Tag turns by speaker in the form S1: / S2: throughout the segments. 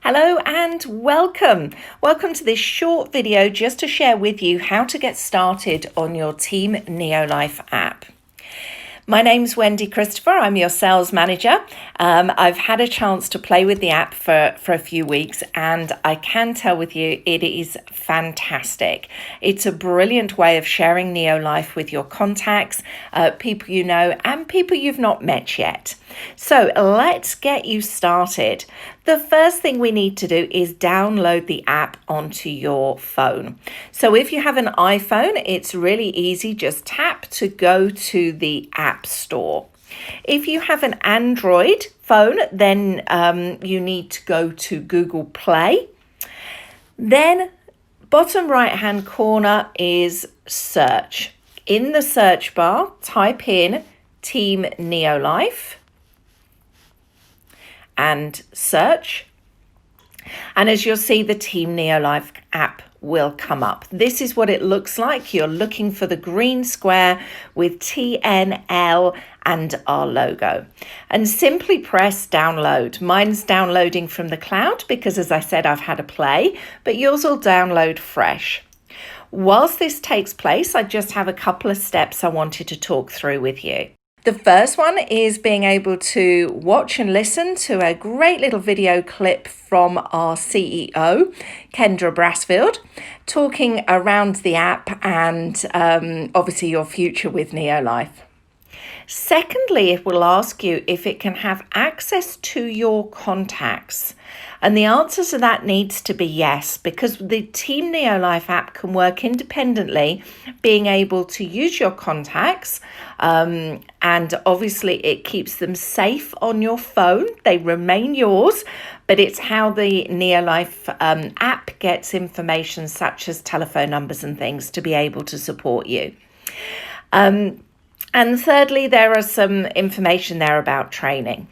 S1: Hello and welcome. Welcome to this short video just to share with you how to get started on your Team NeoLife app. My name's Wendy Christopher. I'm your sales manager. I've had a chance to play with the app for a few weeks, and I can tell with you it is fantastic. It's a brilliant way of sharing NeoLife with your contacts, people you know, and people you've not met yet. So let's get you started. The first thing we need to do is download the app onto your phone. So if you have an iPhone, it's really easy. Just tap to go to the App Store. If you have an Android phone, then you need to go to Google Play. Then bottom right hand corner is search. In the search bar, type in Team NeoLife and search. And as you'll see, the Team NeoLife app will come up. This is what it looks like. You're looking for the green square with TNL and our logo. And simply press download. Mine's downloading from the cloud because, as I said, I've had a play, but yours will download fresh. Whilst this takes place, I just have a couple of steps I wanted to talk through with you. The first one is being able to watch and listen to a great little video clip from our CEO, Kendra Brassfield, talking around the app and obviously your future with NeoLife. Secondly, it will ask you if it can have access to your contacts. And the answer to that needs to be yes, because the Team NeoLife app can work independently, being able to use your contacts. And obviously it keeps them safe on your phone. They remain yours, but it's how the NeoLife app gets information such as telephone numbers and things to be able to support you. And thirdly, there are some information there about training.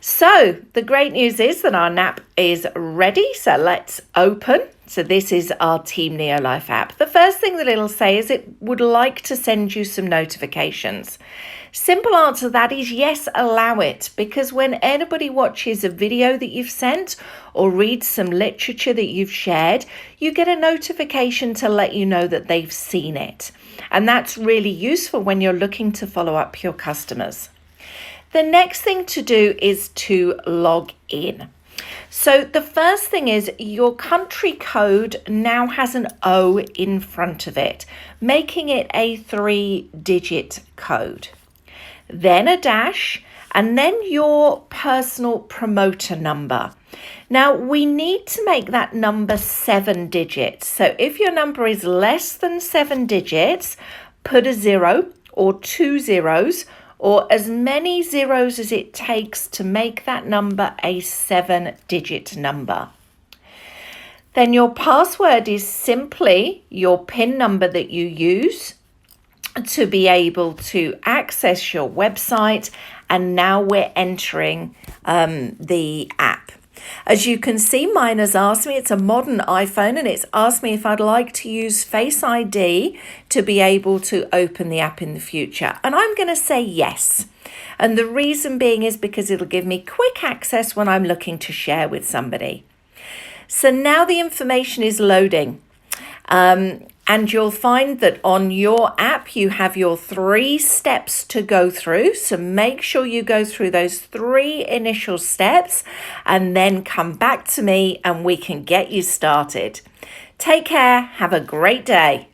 S1: So the great news is that our app is ready. So let's open. So this is our Team NeoLife app. The first thing that it'll say is it would like to send you some notifications. Simple answer to that is yes, allow it, because when anybody watches a video that you've sent or reads some literature that you've shared, you get a notification to let you know that they've seen it. And that's really useful when you're looking to follow up your customers. The next thing to do is to log in. So the first thing is your country code now has an O in front of it, making it a 3-digit code. Then a dash, and then your personal promoter number. Now we need to make that number 7 digits. So if your number is less than 7 digits, put a 0 or 2 zeros, or as many zeros as it takes to make that number a 7-digit number. Then your password is simply your PIN number that you use to be able to access your website. And now we're entering the app. As you can see, mine has asked me, it's a modern iPhone, and it's asked me if I'd like to use Face ID to be able to open the app in the future. And I'm going to say yes. And the reason being is because it'll give me quick access when I'm looking to share with somebody. So now the information is loading. And you'll find that on your app, you have your 3 steps to go through. So make sure you go through those 3 initial steps and then come back to me and we can get you started. Take care. Have a great day.